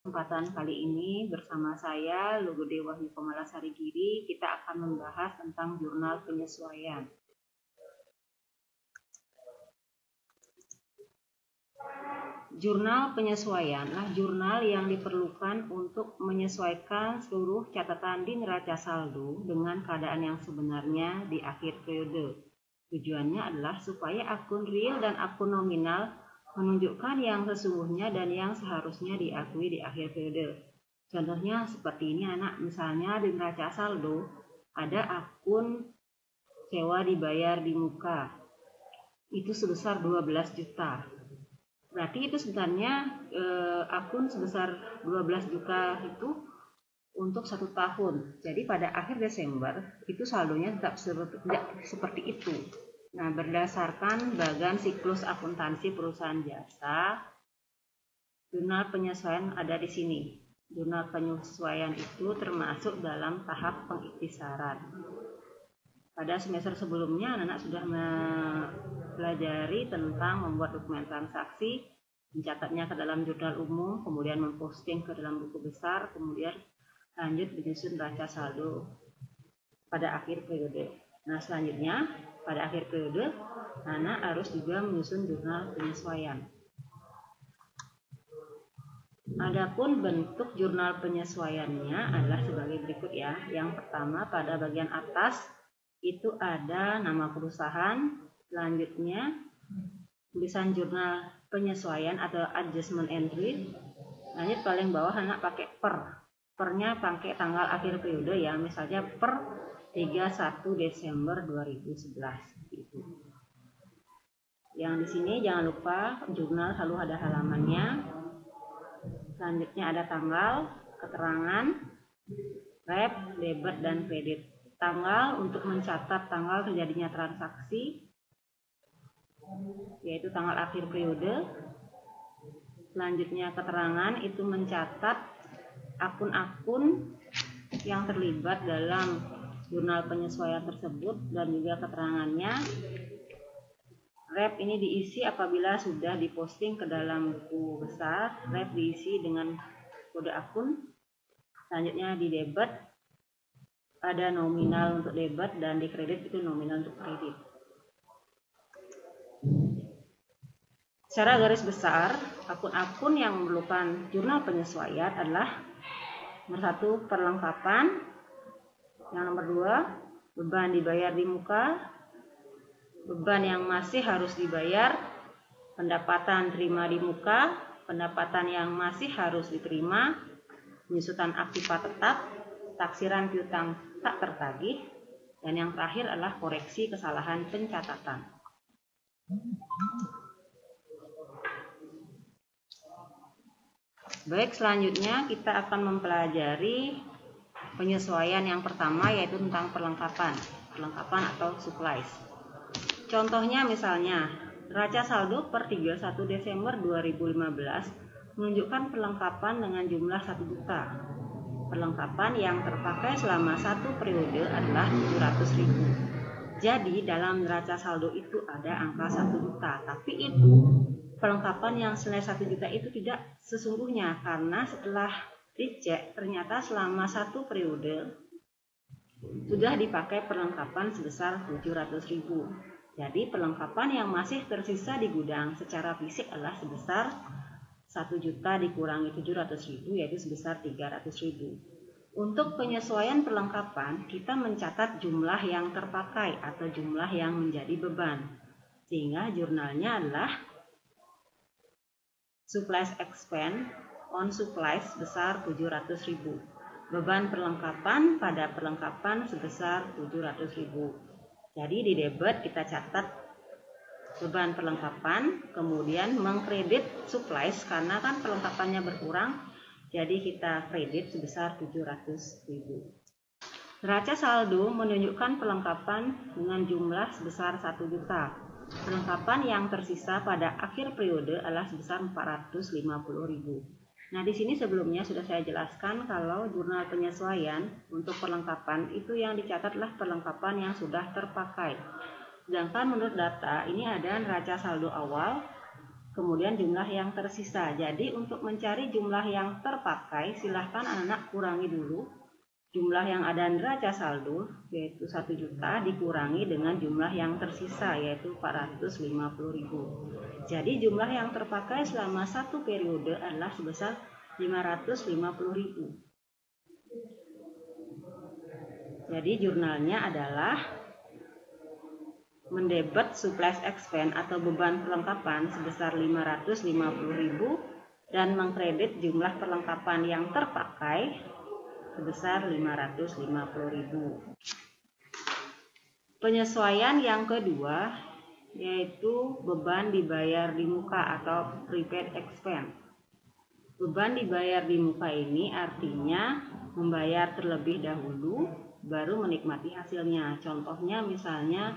Kesempatan kali ini bersama saya Lugude Wahyu Komalasari Giri, kita akan membahas tentang jurnal penyesuaian. Jurnal penyesuaianlah jurnal yang diperlukan untuk menyesuaikan seluruh catatan di neraca saldo dengan keadaan yang sebenarnya di akhir periode. Tujuannya adalah supaya akun real dan akun nominal menunjukkan yang sesungguhnya dan yang seharusnya diakui di akhir periode. Contohnya seperti ini anak, misalnya di neraca saldo ada akun sewa dibayar di muka, itu sebesar 12 juta. Berarti itu sebenarnya akun sebesar 12 juta itu untuk 1 tahun. Jadi pada akhir Desember itu saldonya tetap seperti itu. Nah, berdasarkan bagan siklus akuntansi perusahaan jasa, jurnal penyesuaian ada di sini. Jurnal penyesuaian itu termasuk dalam tahap pengiktisaran. Pada semester sebelumnya, anak-anak sudah mempelajari tentang membuat dokumen transaksi, mencatatnya ke dalam jurnal umum, kemudian memposting ke dalam buku besar, kemudian lanjut menyusun neraca saldo pada akhir periode. Nah, selanjutnya pada akhir periode, anak harus juga menyusun jurnal penyesuaian. Adapun bentuk jurnal penyesuaiannya adalah sebagai berikut ya. Yang pertama pada bagian atas itu ada nama perusahaan, selanjutnya tulisan jurnal penyesuaian atau adjustment entry. Lanjut paling bawah anak pakai pernya pakai tanggal akhir periode ya, misalnya per 31 Desember 2011 gitu. Yang di sini jangan lupa jurnal selalu ada halamannya. Selanjutnya ada tanggal, keterangan, rep, debit, dan kredit. Tanggal untuk mencatat tanggal terjadinya transaksi, yaitu tanggal akhir periode. Selanjutnya keterangan itu mencatat akun-akun yang terlibat dalam jurnal penyesuaian tersebut dan juga keterangannya. Rep ini diisi apabila sudah diposting ke dalam buku besar. Rep diisi dengan kode akun. Selanjutnya di debit ada nominal untuk debit dan di kredit itu nominal untuk kredit. Secara garis besar, akun-akun yang memerlukan jurnal penyesuaian adalah nomor 1 perlengkapan, yang nomor 2 beban dibayar di muka, beban yang masih harus dibayar, pendapatan terima di muka, pendapatan yang masih harus diterima, penyusutan aktiva tetap, taksiran piutang tak tertagih, dan yang terakhir adalah koreksi kesalahan pencatatan. Baik, selanjutnya kita akan mempelajari penyesuaian yang pertama, yaitu tentang perlengkapan atau supplies. Contohnya misalnya, neraca saldo per 31 Desember 2015 menunjukkan perlengkapan dengan jumlah 1 juta. Perlengkapan yang terpakai selama 1 periode adalah 700.000. Jadi dalam neraca saldo itu ada angka 1 juta, tapi itu perlengkapan yang senilai 1 juta itu tidak sesungguhnya, karena setelah dicek ternyata selama 1 periode sudah dipakai perlengkapan sebesar 700.000. Jadi perlengkapan yang masih tersisa di gudang secara fisik adalah sebesar 1 juta dikurangi 700.000, yaitu sebesar 300.000. Untuk penyesuaian perlengkapan, kita mencatat jumlah yang terpakai atau jumlah yang menjadi beban. Sehingga jurnalnya adalah supplies expense on supplies sebesar 700.000. Beban perlengkapan pada perlengkapan sebesar 700.000. Jadi di debit kita catat beban perlengkapan, kemudian mengkredit supplies karena kan perlengkapannya berkurang, jadi kita kredit sebesar 700.000. Neraca saldo menunjukkan perlengkapan dengan jumlah sebesar 1 juta. Perlengkapan yang tersisa pada akhir periode adalah sebesar 450.000. Nah, di sini sebelumnya sudah saya jelaskan kalau jurnal penyesuaian untuk perlengkapan itu yang dicatatlah perlengkapan yang sudah terpakai. Sedangkan menurut data ini ada neraca saldo awal, kemudian jumlah yang tersisa. Jadi untuk mencari jumlah yang terpakai, silahkan anak-anak kurangi dulu jumlah yang ada neraca saldo, yaitu 1 juta, dikurangi dengan jumlah yang tersisa, yaitu 450.000. Jadi jumlah yang terpakai selama satu periode adalah sebesar 550.000. Jadi jurnalnya adalah mendebet supplies expense atau beban perlengkapan sebesar 550.000 dan mengkredit jumlah perlengkapan yang terpakai sebesar 550.000. Penyesuaian yang kedua yaitu beban dibayar di muka atau prepaid expense. Beban dibayar di muka ini artinya membayar terlebih dahulu baru menikmati hasilnya. Contohnya misalnya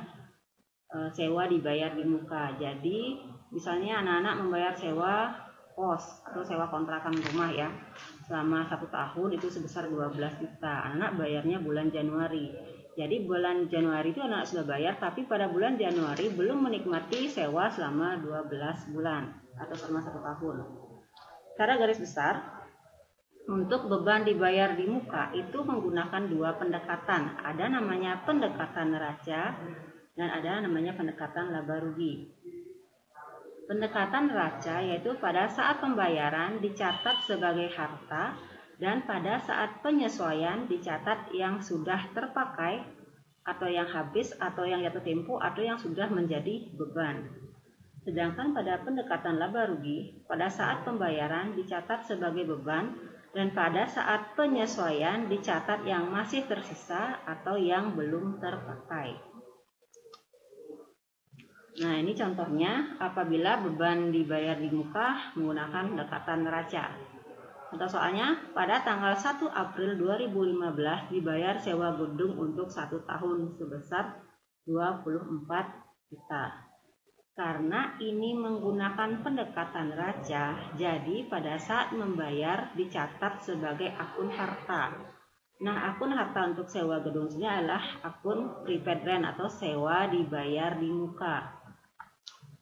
sewa dibayar di muka. Jadi misalnya anak-anak membayar sewa kos atau sewa kontrakan rumah ya selama 1 tahun itu sebesar 12 juta. Anak bayarnya bulan Januari. Jadi bulan Januari itu anak sudah bayar, tapi pada bulan Januari belum menikmati sewa selama 12 bulan atau selama 1 tahun. Secara garis besar, untuk beban dibayar di muka itu menggunakan 2 pendekatan. Ada namanya pendekatan neraca dan ada namanya pendekatan laba rugi. Pendekatan neraca yaitu pada saat pembayaran dicatat sebagai harta dan pada saat penyesuaian dicatat yang sudah terpakai atau yang habis atau yang jatuh tempo atau yang sudah menjadi beban. Sedangkan pada pendekatan laba rugi, pada saat pembayaran dicatat sebagai beban dan pada saat penyesuaian dicatat yang masih tersisa atau yang belum terpakai. Nah, ini contohnya apabila beban dibayar di muka menggunakan pendekatan neraca. Contoh soalnya, pada tanggal 1 April 2015 dibayar sewa gedung untuk 1 tahun sebesar 24 juta. Karena ini menggunakan pendekatan neraca, jadi pada saat membayar dicatat sebagai akun harta. Nah, akun harta untuk sewa gedung ini adalah akun prepaid rent atau sewa dibayar di muka.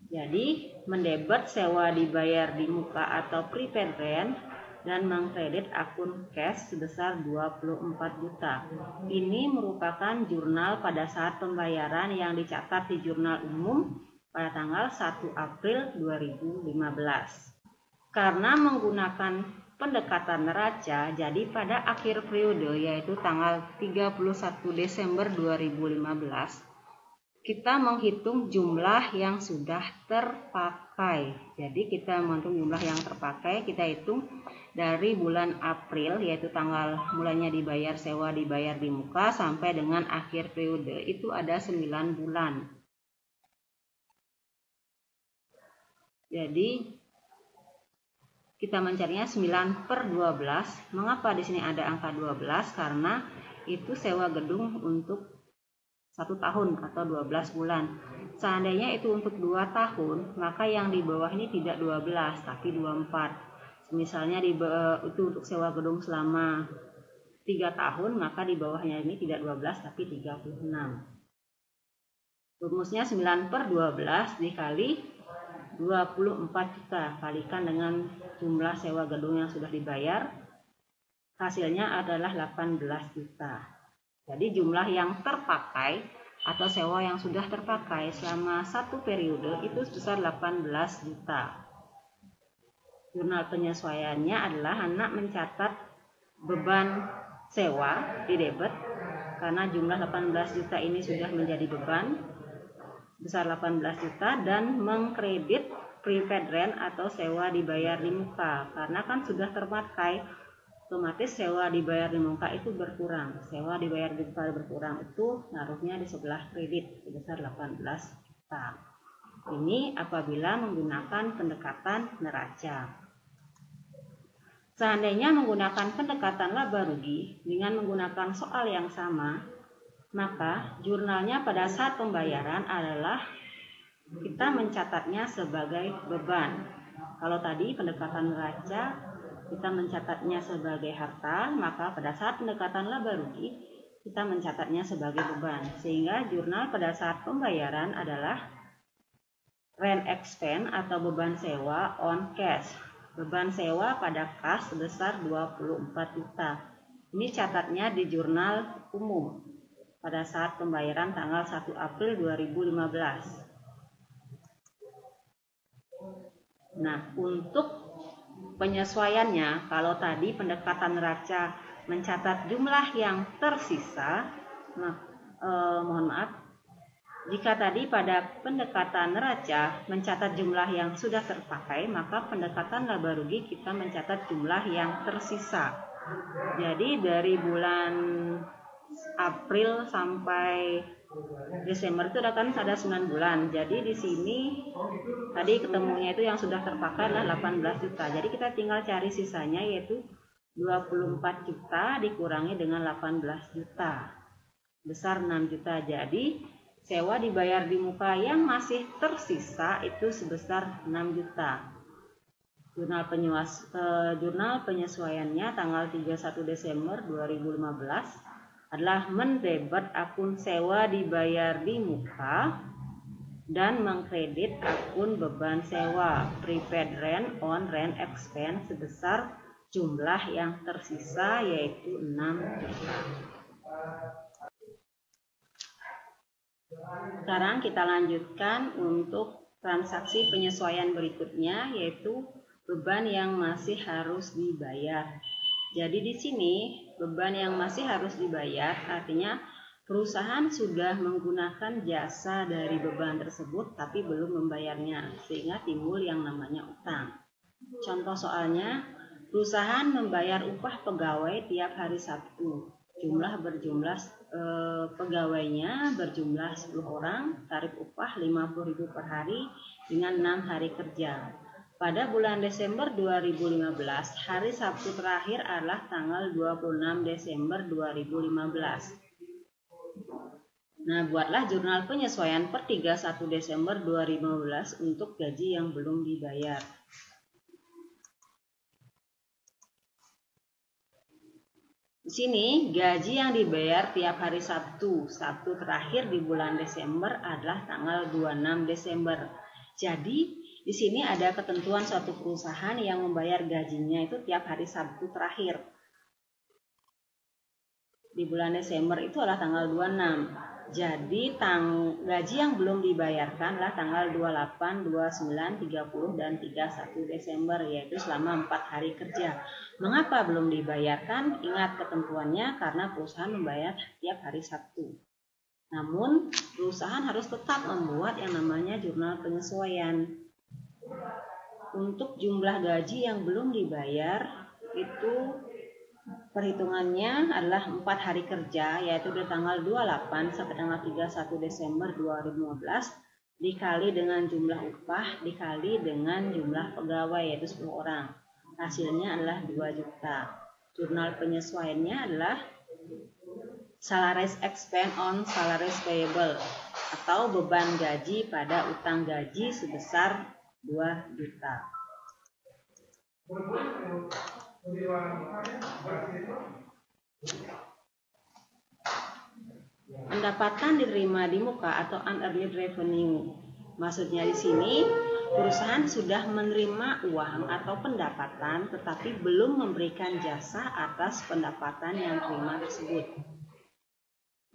Jadi, mendebet sewa dibayar di muka atau prepaid rent dan mengkredit akun cash sebesar 24 juta. Ini merupakan jurnal pada saat pembayaran yang dicatat di jurnal umum pada tanggal 1 April 2015. Karena menggunakan pendekatan neraca, jadi pada akhir periode yaitu tanggal 31 Desember 2015, kita menghitung jumlah yang sudah terpakai. Jadi kita menghitung jumlah yang terpakai, kita hitung dari bulan April yaitu tanggal mulanya dibayar sewa dibayar di muka sampai dengan akhir periode. Itu ada 9 bulan. Jadi kita mencarinya 9/12. Mengapa di sini ada angka 12? Karena itu sewa gedung untuk 1 tahun atau 12 bulan. Seandainya itu untuk 2 tahun, maka yang di bawah ini tidak 12 tapi 24. Misalnya itu untuk sewa gedung selama 3 tahun, maka di bawahnya ini tidak 12 tapi 36. Rumusnya 9/12 dikali 24 juta, kalikan dengan jumlah sewa gedung yang sudah dibayar, hasilnya adalah 18 juta. Jadi jumlah yang terpakai atau sewa yang sudah terpakai selama 1 periode itu sebesar 18 juta. Jurnal penyesuaiannya adalah anak mencatat beban sewa di debit karena jumlah 18 juta ini sudah menjadi beban besar 18 juta dan mengkredit prepaid rent atau sewa dibayar di muka karena kan sudah terpakai, otomatis sewa dibayar di muka itu berkurang. Sewa dibayar di muka berkurang itu naruhnya di sebelah kredit sebesar 18 juta. Ini apabila menggunakan pendekatan neraca. Seandainya menggunakan pendekatan laba rugi dengan menggunakan soal yang sama, maka jurnalnya pada saat pembayaran adalah kita mencatatnya sebagai beban. Kalau tadi pendekatan neraca kita mencatatnya sebagai harta, maka pada saat pendekatan laba rugi kita mencatatnya sebagai beban. Sehingga jurnal pada saat pembayaran adalah rent expense atau beban sewa on cash. Beban sewa pada kas sebesar 24 juta. Ini catatnya di jurnal umum pada saat pembayaran tanggal 1 April 2015. Nah, untuk penyesuaiannya, kalau tadi pendekatan neraca mencatat jumlah yang tersisa, mohon maaf, jika tadi pada pendekatan neraca mencatat jumlah yang sudah terpakai, maka pendekatan laba rugi kita mencatat jumlah yang tersisa. Jadi dari bulan April sampai Desember itu kan ada 9 bulan. Jadi di sini tadi ketemunya itu yang sudah terpakai adalah 18 juta. Jadi kita tinggal cari sisanya, yaitu 24 juta dikurangi dengan 18 juta. Besar 6 juta. Jadi sewa dibayar di muka yang masih tersisa itu sebesar 6 juta. Jurnal penyesuaiannya tanggal 31 Desember 2015 adalah mendebet akun sewa dibayar di muka dan mengkredit akun beban sewa prepaid rent on rent expense sebesar jumlah yang tersisa, yaitu 6 juta. Sekarang kita lanjutkan untuk transaksi penyesuaian berikutnya, yaitu beban yang masih harus dibayar. Jadi di sini beban yang masih harus dibayar artinya perusahaan sudah menggunakan jasa dari beban tersebut tapi belum membayarnya, sehingga timbul yang namanya utang. Contoh soalnya, perusahaan membayar upah pegawai tiap hari Sabtu. Pegawainya berjumlah 10 orang, tarif upah 50.000 per hari dengan 6 hari kerja. Pada bulan Desember 2015, hari Sabtu terakhir adalah tanggal 26 Desember 2015. Nah, buatlah jurnal penyesuaian per 31 Desember 2015 untuk gaji yang belum dibayar. Di sini gaji yang dibayar tiap hari Sabtu terakhir di bulan Desember adalah tanggal 26 Desember. Jadi di sini ada ketentuan suatu perusahaan yang membayar gajinya itu tiap hari Sabtu terakhir. Di bulan Desember itu adalah tanggal 26. Jadi gaji yang belum dibayarkan adalah tanggal 28, 29, 30, dan 31 Desember, yaitu selama 4 hari kerja. Mengapa belum dibayarkan? Ingat ketentuannya, karena perusahaan membayar tiap hari Sabtu. Namun, perusahaan harus tetap membuat yang namanya jurnal penyesuaian. Untuk jumlah gaji yang belum dibayar itu perhitungannya adalah 4 hari kerja, yaitu dari tanggal 28 sampai tanggal 31 Desember 2015 dikali dengan jumlah upah dikali dengan jumlah pegawai, yaitu 10 orang. Hasilnya adalah 2 juta. Jurnal penyesuaiannya adalah salaries expense on salaries payable atau beban gaji pada utang gaji sebesar 2 juta. Pendapatan diterima di muka atau unearned revenue. Maksudnya di sini perusahaan sudah menerima uang atau pendapatan tetapi belum memberikan jasa atas pendapatan yang diterima tersebut.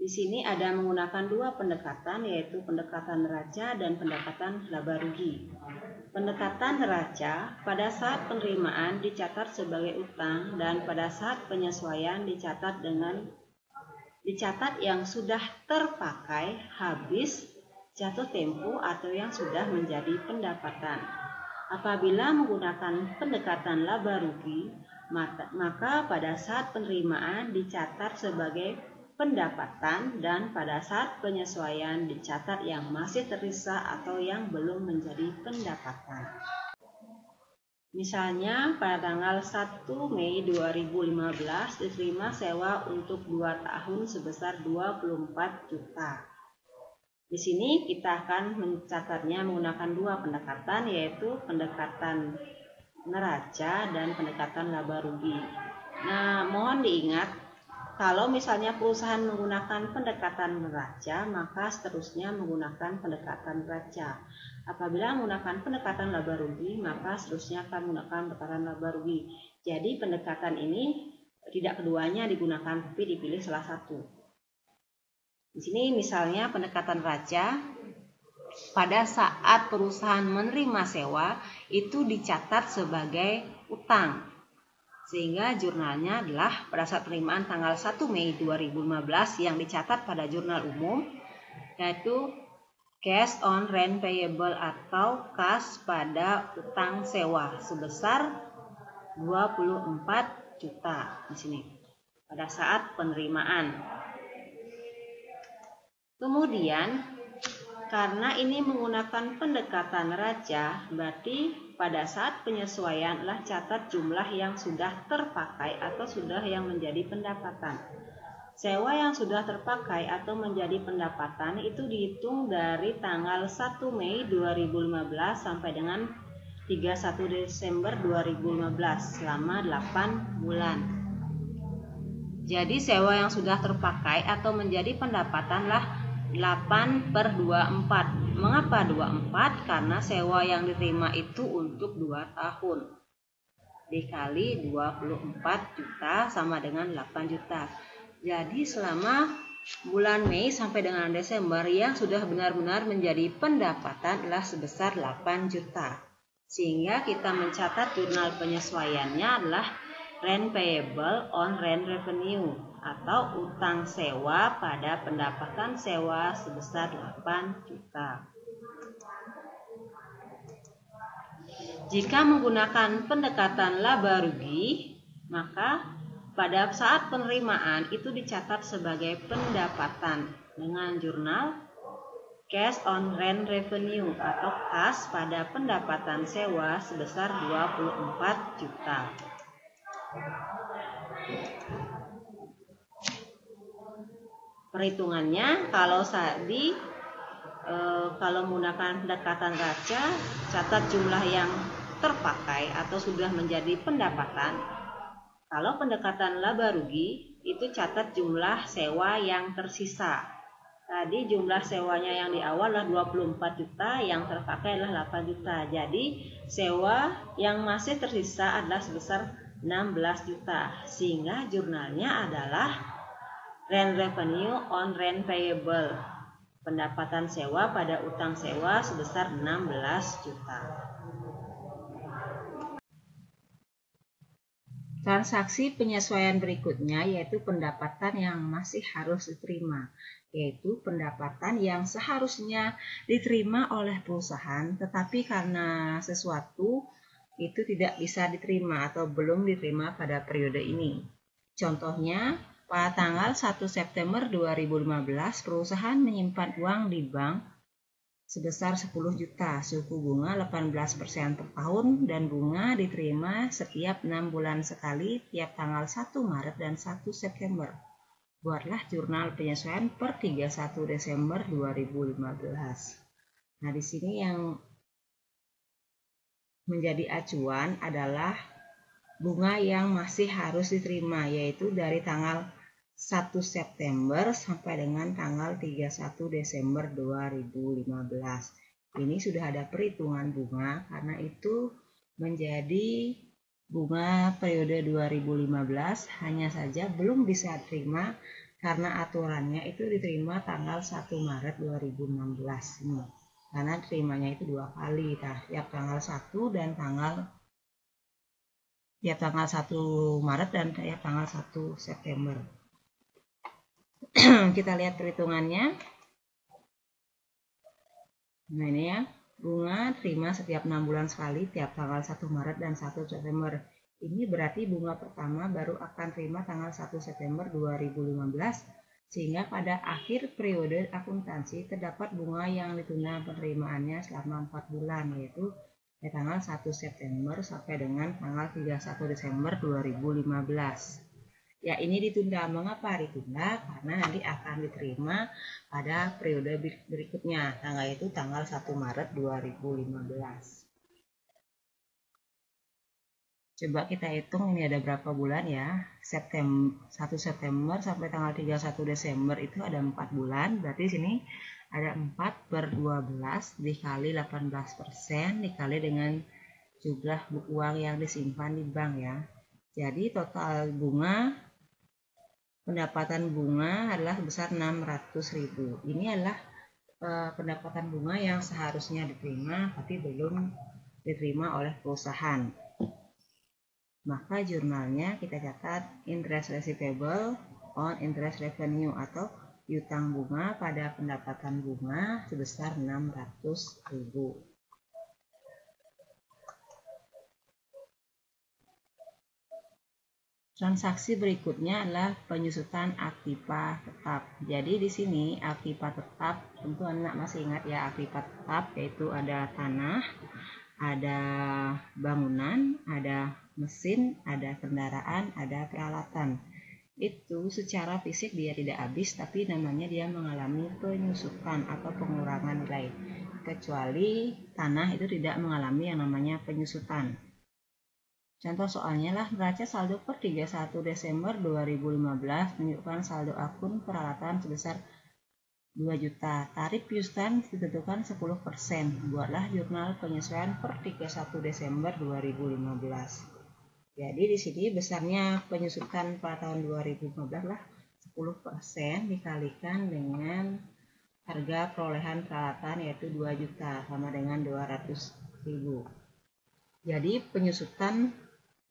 Di sini ada menggunakan 2 pendekatan, yaitu pendekatan neraca dan pendekatan laba rugi. Pendekatan neraca pada saat penerimaan dicatat sebagai utang dan pada saat penyesuaian dicatat yang sudah terpakai, habis, jatuh tempo atau yang sudah menjadi pendapatan. Apabila menggunakan pendekatan laba rugi, maka pada saat penerimaan dicatat sebagai pendapatan dan pada saat penyesuaian dicatat yang masih tersisa atau yang belum menjadi pendapatan. Misalnya pada tanggal 1 Mei 2015 diterima sewa untuk 2 tahun sebesar 24 juta. Di sini kita akan mencatatnya menggunakan 2 pendekatan, yaitu pendekatan neraca dan pendekatan laba rugi. Nah, mohon diingat, kalau misalnya perusahaan menggunakan pendekatan neraca, maka seterusnya menggunakan pendekatan neraca. Apabila menggunakan pendekatan laba rugi, maka seterusnya akan menggunakan pendekatan laba rugi. Jadi pendekatan ini tidak keduanya digunakan, tapi dipilih salah satu. Di sini misalnya pendekatan raja, pada saat perusahaan menerima sewa itu dicatat sebagai utang. Sehingga jurnalnya adalah pada saat penerimaan tanggal 1 Mei 2015 yang dicatat pada jurnal umum, yaitu Cash on Rent Payable atau kas pada utang sewa sebesar 24 juta di sini pada saat penerimaan. Kemudian karena ini menggunakan pendekatan raja, berarti pada saat penyesuaian adalah catat jumlah yang sudah terpakai atau sudah yang menjadi pendapatan. Sewa yang sudah terpakai atau menjadi pendapatan itu dihitung dari tanggal 1 Mei 2015 sampai dengan 31 Desember 2015 selama 8 bulan. Jadi sewa yang sudah terpakai atau menjadi pendapatanlah 8/24. Mengapa 24? Karena sewa yang diterima itu untuk 2 tahun. Dikali 24 juta sama dengan 8 juta. Jadi selama bulan Mei sampai dengan Desember yang sudah benar-benar menjadi pendapatan adalah sebesar 8 juta. Sehingga kita mencatat jurnal penyesuaiannya adalah Rent Payable on Rent Revenue atau utang sewa pada pendapatan sewa sebesar 8 juta. Jika menggunakan pendekatan laba rugi, maka pada saat penerimaan itu dicatat sebagai pendapatan dengan jurnal Cash on Rent Revenue atau kas pada pendapatan sewa sebesar 24 juta. Perhitungannya kalau menggunakan pendekatan raja, catat jumlah yang terpakai atau sudah menjadi pendapatan. Kalau pendekatan laba rugi, itu catat jumlah sewa yang tersisa. Tadi jumlah sewanya yang di awal adalah 24 juta, yang terpakai adalah 8 juta. Jadi sewa yang masih tersisa adalah sebesar 16 juta. Sehingga jurnalnya adalah Rent Revenue on Rent Payable. Pendapatan sewa pada utang sewa sebesar 16 juta. Transaksi penyesuaian berikutnya yaitu pendapatan yang masih harus diterima, yaitu pendapatan yang seharusnya diterima oleh perusahaan tetapi karena sesuatu itu tidak bisa diterima atau belum diterima pada periode ini. Contohnya, pada tanggal 1 September 2015 perusahaan menyimpan uang di bank sebesar 10 juta, suku bunga 18% per tahun, dan bunga diterima setiap 6 bulan sekali tiap tanggal 1 Maret dan 1 September. Buatlah jurnal penyesuaian per 31 Desember 2015. Nah, di sini yang menjadi acuan adalah bunga yang masih harus diterima, yaitu dari tanggal 1 September sampai dengan tanggal 31 Desember 2015. Ini sudah ada perhitungan bunga karena itu menjadi bunga periode 2015, hanya saja belum bisa diterima karena aturannya itu diterima tanggal 1 Maret 2016 ini. Karena terimanya itu 2 kali, tiap tanggal 1 dan tiap tanggal 1 Maret dan tiap tanggal 1 September. Kita lihat perhitungannya. Nah, ini ya, bunga terima setiap 6 bulan sekali tiap tanggal 1 Maret dan 1 September. Ini berarti bunga pertama baru akan terima tanggal 1 September 2015, sehingga pada akhir periode akuntansi terdapat bunga yang ditunda penerimaannya selama 4 bulan, yaitu dari tanggal 1 September sampai dengan tanggal 31 Desember 2015. Ya, ini ditunda. Mengapa ditunda? Karena nanti akan diterima pada periode berikutnya, yaitu tanggal 1 Maret 2015. Coba kita hitung ini ada berapa bulan ya. 1 September sampai tanggal 31 Desember itu ada 4 bulan. Berarti sini ada 4/12 dikali 18% dikali dengan jumlah uang yang disimpan di bank ya. Jadi total bunga, pendapatan bunga adalah sebesar 600.000. Ini adalah pendapatan bunga yang seharusnya diterima tapi belum diterima oleh perusahaan. Maka jurnalnya kita catat interest receivable on interest revenue atau piutang bunga pada pendapatan bunga sebesar 600.000. Transaksi berikutnya adalah penyusutan aktiva tetap. Jadi di sini aktiva tetap, tentu anak masih ingat ya, aktiva tetap yaitu ada tanah, ada bangunan, ada mesin, ada kendaraan, ada peralatan. Itu secara fisik dia tidak habis, tapi namanya dia mengalami penyusutan atau pengurangan nilai. Kecuali tanah itu tidak mengalami yang namanya penyusutan. Contoh soalnya lah, neraca saldo per 31 Desember 2015 menunjukkan saldo akun peralatan sebesar 2 juta. Tarif piutang ditentukan 10%. Buatlah jurnal penyesuaian per 31 Desember 2015. Jadi di sini besarnya penyusutan pada tahun 2015 lah 10% dikalikan dengan harga perolehan peralatan yaitu 2 juta sama dengan 200.000. Jadi penyusutan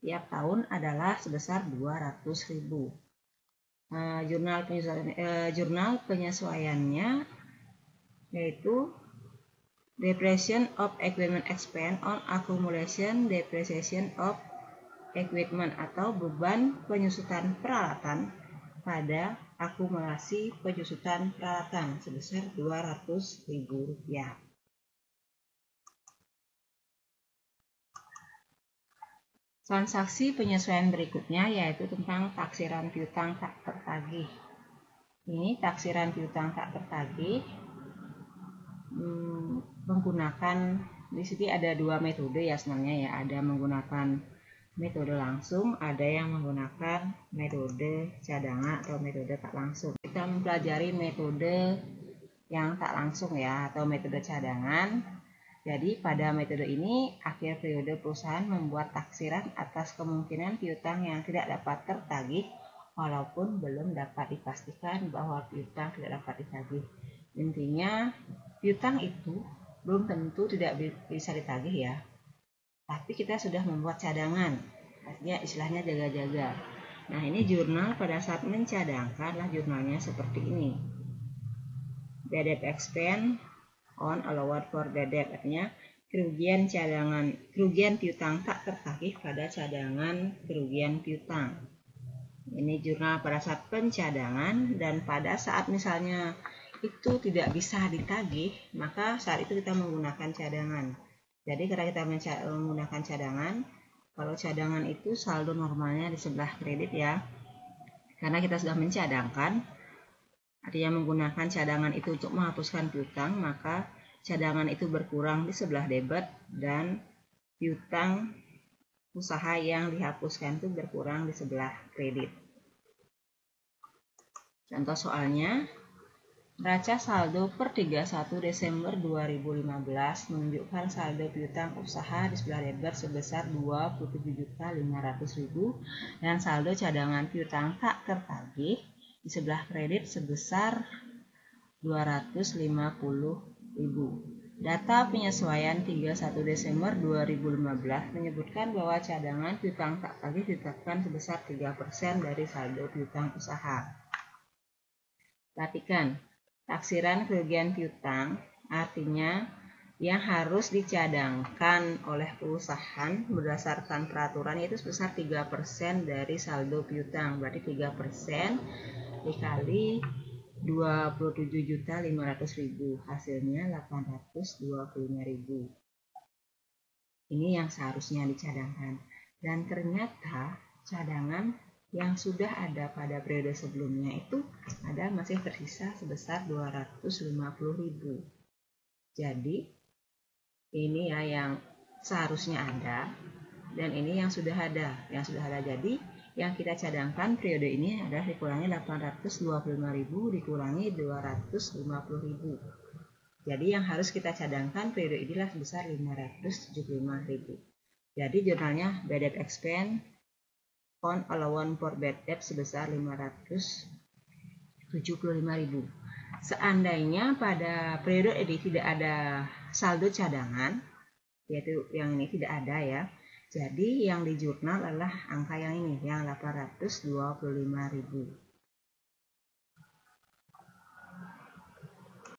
tiap tahun adalah sebesar 200.000. Jurnal penyesuaiannya yaitu depreciation of equipment expense on accumulation depreciation of equipment atau beban penyusutan peralatan pada akumulasi penyusutan peralatan sebesar 200.000 rupiah. Transaksi penyesuaian berikutnya yaitu tentang taksiran piutang tak tertagih. Ini taksiran piutang tak tertagih menggunakan, di sini ada dua metode ya sebenarnya ya, ada menggunakan metode langsung, ada yang menggunakan metode cadangan atau metode tak langsung. Kita mempelajari metode yang tak langsung ya atau metode cadangan. Jadi pada metode ini akhir periode perusahaan membuat taksiran atas kemungkinan piutang yang tidak dapat tertagih walaupun belum dapat dipastikan bahwa piutang tidak dapat ditagih. Intinya piutang itu belum tentu tidak bisa ditagih ya. Tapi kita sudah membuat cadangan. Artinya istilahnya jaga-jaga. Nah, ini jurnal pada saat mencadangkan lah jurnalnya seperti ini. Bad debt expense on allowed for bad debt, artinya kerugian piutang tak tertagih pada cadangan kerugian piutang. Ini jurnal pada saat pencadangan, dan pada saat misalnya itu tidak bisa ditagih, maka saat itu kita menggunakan cadangan. Jadi karena kita menggunakan cadangan, kalau cadangan itu saldo normalnya di sebelah kredit ya, karena kita sudah mencadangkan, artinya menggunakan cadangan itu untuk menghapuskan piutang, maka cadangan itu berkurang di sebelah debit dan piutang usaha yang dihapuskan itu berkurang di sebelah kredit. Contoh soalnya, neraca saldo per 31 Desember 2015 menunjukkan saldo piutang usaha di sebelah debit sebesar 27.500.000 dan saldo cadangan piutang tak tertagih di sebelah kredit sebesar 250.000. Data penyesuaian 31 Desember 2015 menyebutkan bahwa cadangan piutang tak tagih ditetapkan sebesar 3% dari saldo piutang usaha. Perhatikan, taksiran kerugian piutang artinya yang harus dicadangkan oleh perusahaan berdasarkan peraturan itu sebesar 3% dari saldo piutang. Berarti 3% dikali 27.500.000, hasilnya 825.000. Ini yang seharusnya dicadangkan. Dan ternyata cadangan yang sudah ada pada periode sebelumnya itu ada masih tersisa sebesar 250.000. Jadi ini ya yang seharusnya ada, dan ini yang sudah ada. Jadi yang kita cadangkan periode ini adalah dikurangi 825.000 dikurangi 250.000. Jadi yang harus kita cadangkan periode inilah sebesar 575.000. Jadi jurnalnya bad debt expense on allowance for bad debt sebesar 575.000. Seandainya pada periode ini tidak ada saldo cadangan, yaitu yang ini tidak ada ya. Jadi yang di jurnal adalah angka yang ini, yang 825.000.